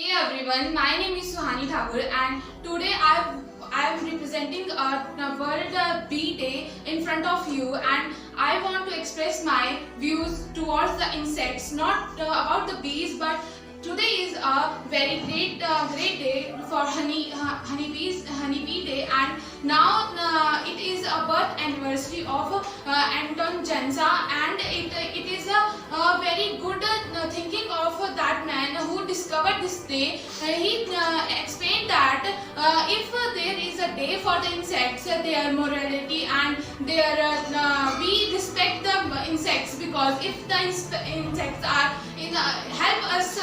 Hey everyone, my name is Suhani Thakur and today I am representing World Bee Day in front of you, and I want to express my views towards the insects, not about the bees, but today is a very great day for honeybee day, and now it is a birth anniversary of Anton Jansa, and it is a very good thinking of that man who discovered this day. He explained that if there is a day for the insects, their morality and their we respect the insects, because if the insects are help us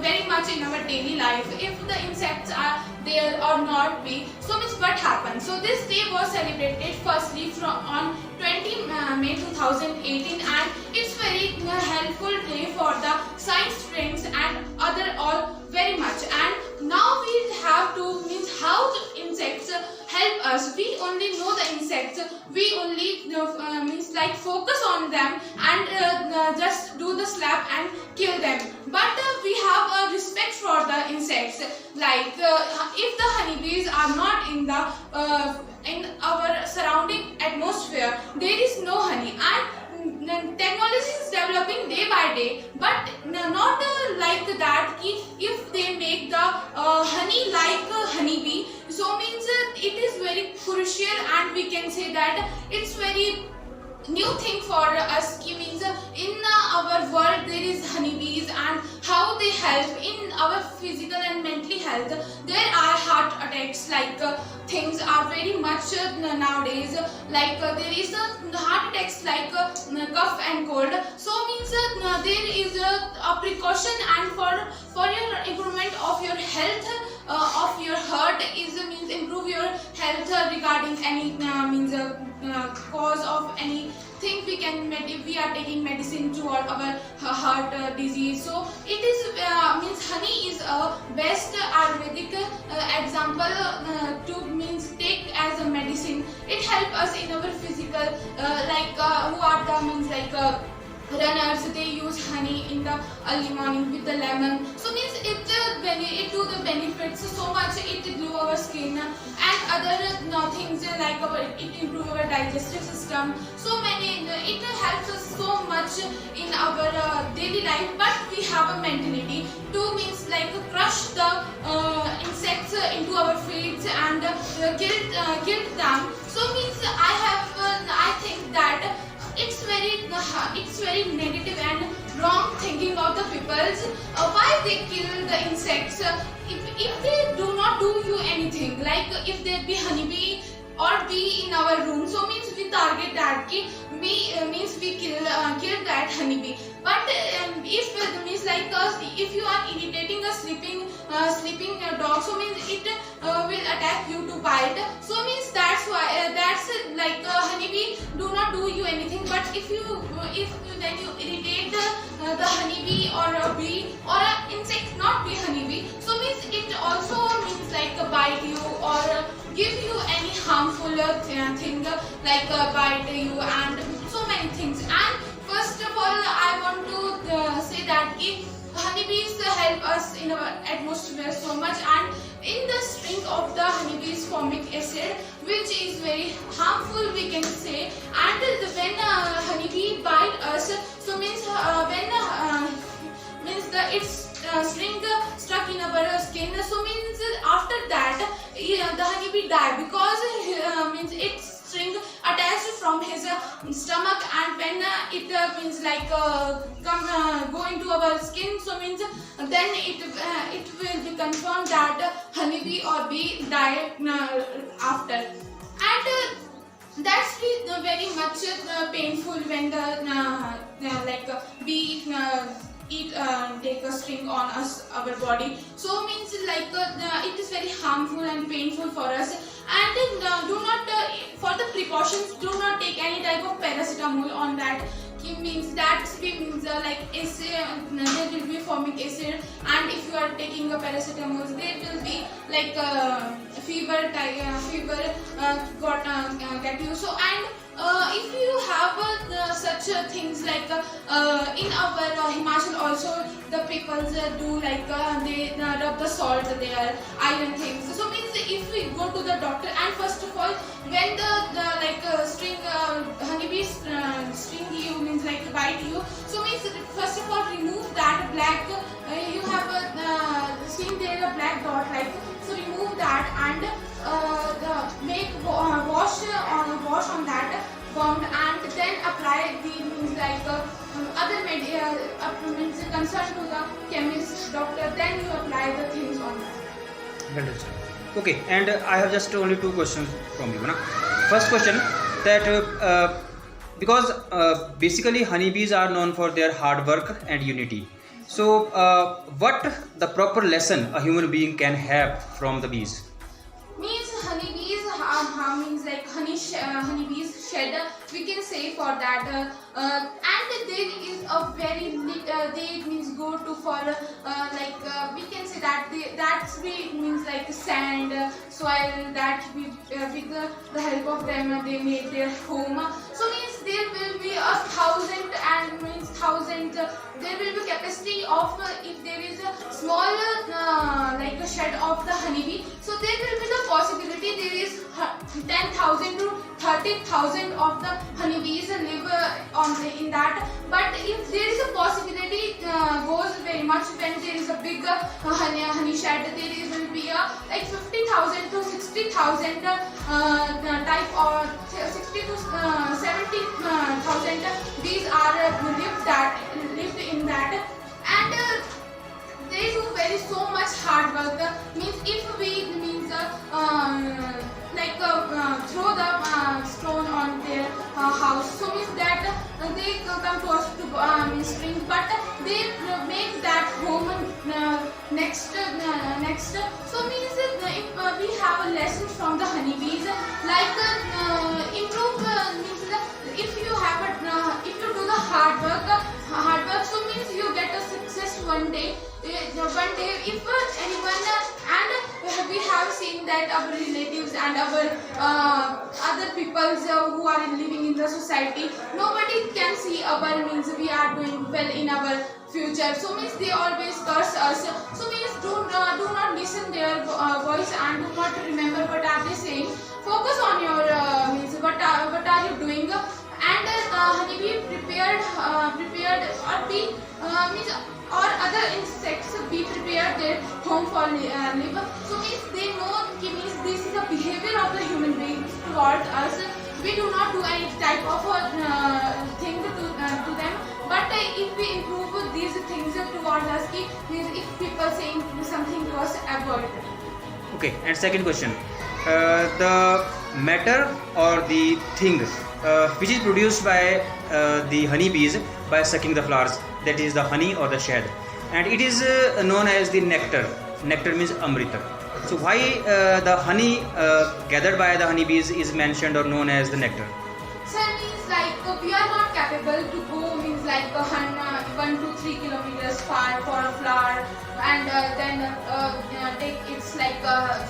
very much in our daily life, if the insects are there or not be, so means what happens. So this day was celebrated firstly from on 20 May 2018, and it's very helpful day for the science students and other all very much. And now we have to means how the insects help us. We only know the insects, we only means like focus on them and just do the slap and kill them, but we have a respect for the insects. Like if the honeybees are not in our surrounding atmosphere, there is no honey, and technology is developing day by day, but not like that if they make the honey like honeybee, so means it is very crucial, and we can say that it's very new thing for us. Means in our world there is honeybees, and how they help in our physical and mental health. There are heart attacks, like things are very much nowadays, like there is heart attacks like cough and cold, so means there is a precaution, and for your improvement of your health of your heart is means improve your health regarding any means cause of anything. We are taking medicine to our heart disease, so it is means honey is a best Ayurvedic example to means take as a medicine. It help us in our physical like who are the means like runners, they use honey in the early morning with the lemon, so means it do the benefits so much. It glue our skin and other things like it improve our digestive system, so many it helps us so much in our daily life. But we have a mentality to means like crush the insects into our feet and kill them, so means I think that it's very negative and wrong thinking of the peoples. Why they kill the insects if they do not do you anything, like if there be honeybee or bee in our room, so means we target that ki we means we kill that honeybee. But if means like if you are irritating a sleeping dog, so means it will attack you to bite, so means that's why that's like honeybee do not do you anything. But if you then you irritate the honeybee or a bee or an insect, not be honeybee, so means it also means like bite you or give you any harmful thing like bite you and so many things. And first of all I want to say that honeybees help us in our atmosphere so much, and in the string of the honeybees formic acid, which is very harmful we can say. And when honeybee bite us, so means when means the its string stuck in our skin, so means after that the honeybee die, because means its string attached from his stomach, and when it means like go into our skin, so means then it will be confirmed that honeybee or bee died after. And that's very much painful when the like bee take a string on us our body, so means like it is very harmful and painful for us. And do not for the precautions, do not take any type of paracetamol on that. It means that means like acid, there will be formic acid, and if you are taking a paracetamol, there will be like fever got get you. So and If you have such things like in our Himachal also the people do like they rub the salt there, iron things. So means if we go to the doctor and first of all when the like string honeybees sting you means like bite you. So means first of all remove that black. You have seen there a black dot like so remove that and make wash on that wound and then apply the means like other means concerned to the chemist doctor, then you apply the things on that. Understood. Okay, and I have just only two questions from you. Na? First question that because basically honeybees are known for their hard work and unity. So, what the proper lesson a human being can have from the bees? Means honeybees means like honeybees shed we can say for that and there is a very they means go to for we can say that that's we means like sand soil that we with the help of them they made their home. So means there will be 1,000 and means 1,000 there will be capacity of if there is a small like a shed of the honeybee, so there will be the possibility there is 10,000 to 30,000 of the honeybees live in that. But if there is a possibility goes very much when there is a big honey shed, there will be like 50,000 to 60,000 type or 60 to 70,000 bees are lived in that and they do very so much hard work. Means if we means throw the stone on their house, so means that they come to us to spring, but they make that home next. So means if we have a lesson from the honeybees, like improve means if you have if you do the hard work, so means you get a success one day. If anyone and we have seen that our relatives and our other people who are living in the society, nobody can see our means we are doing well in our future. So means they always curse us. So means do not listen their voice and do not remember what are they saying. Focus on your means what are you doing and honeybee prepared or be means or other insects be prepared their home for live. So means they know means this is the behavior of the human beings towards us. We do not do any type of thing to them, but if we improve these things towards us, means if people saying something to us, avoid it. Okay, and second question, the matter or the thing which is produced by the honeybees by sucking the flowers, that is the honey or the shad, and it is known as the nectar. Nectar means amrita. So why the honey gathered by the honeybees is mentioned or known as the nectar? Sir, means like we are not capable to go means like 1 to 3 kilometers far for a flower and then take it's like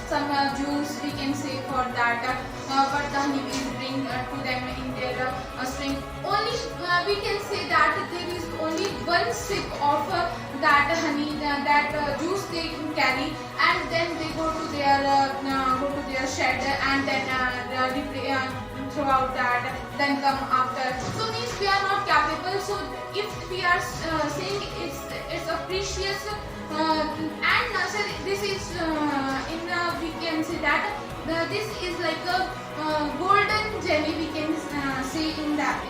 some juice we can say for that what the honeybees bring to them in their string. Only we can say that there is only one sip of that honey that juice they carry and then they go to their shed and then throughout that then come after. So means we are not capable. So if we are saying it's a precious and sir, this is in we can say that this is like a golden jelly we can say in that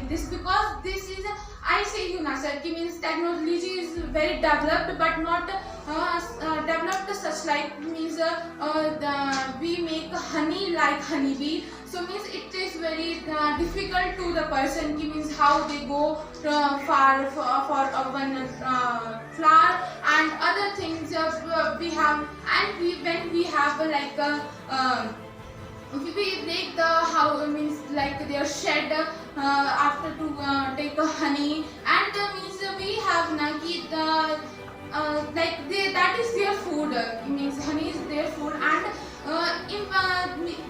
this because this is I say you na sir means technology is very developed but not developed such like means we make honey like honeybee. So means it is very difficult to the person means how they go far for one flower and other things we have and when we have like we break the how means like their shed after to take a honey and means we have naki the like that is their food means honey is their food and if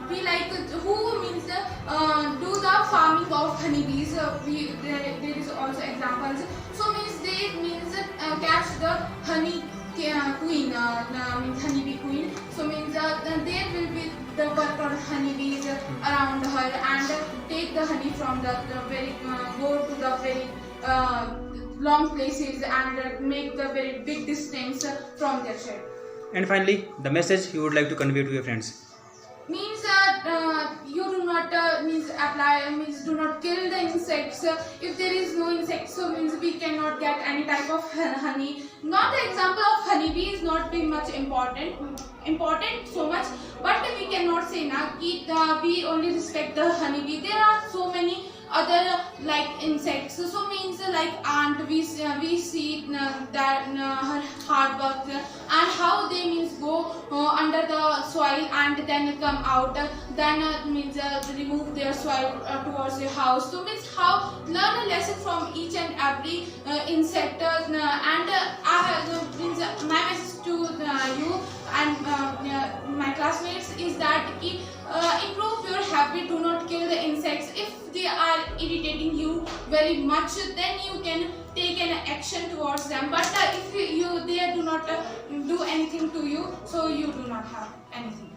we like who means do the farming of honeybees, there is also examples. So means they catch the honey queen, means honeybee queen. So means there will be the worker honeybees around her and take the honey from the very go to the very long places and make the very big distance from their shed. And finally, the message you would like to convey to your friends. Means you do not do not kill the insects. If there is no insect, so means we cannot get any type of honey. Not the example of honeybee is not very much important so much, but we cannot say we only respect the honeybee. There are so many other like insects. So means like ant, we see that her hard work and how they means go under the soil and then come out, then means remove their soil towards your house. So means how learn a lesson from each and every insect, and I have means my message to you and my classmates is that improve your habit. Do not kill the insects. If they are irritating you very much, then you can take an action towards them. But if they do not do anything to you, so you do not have anything.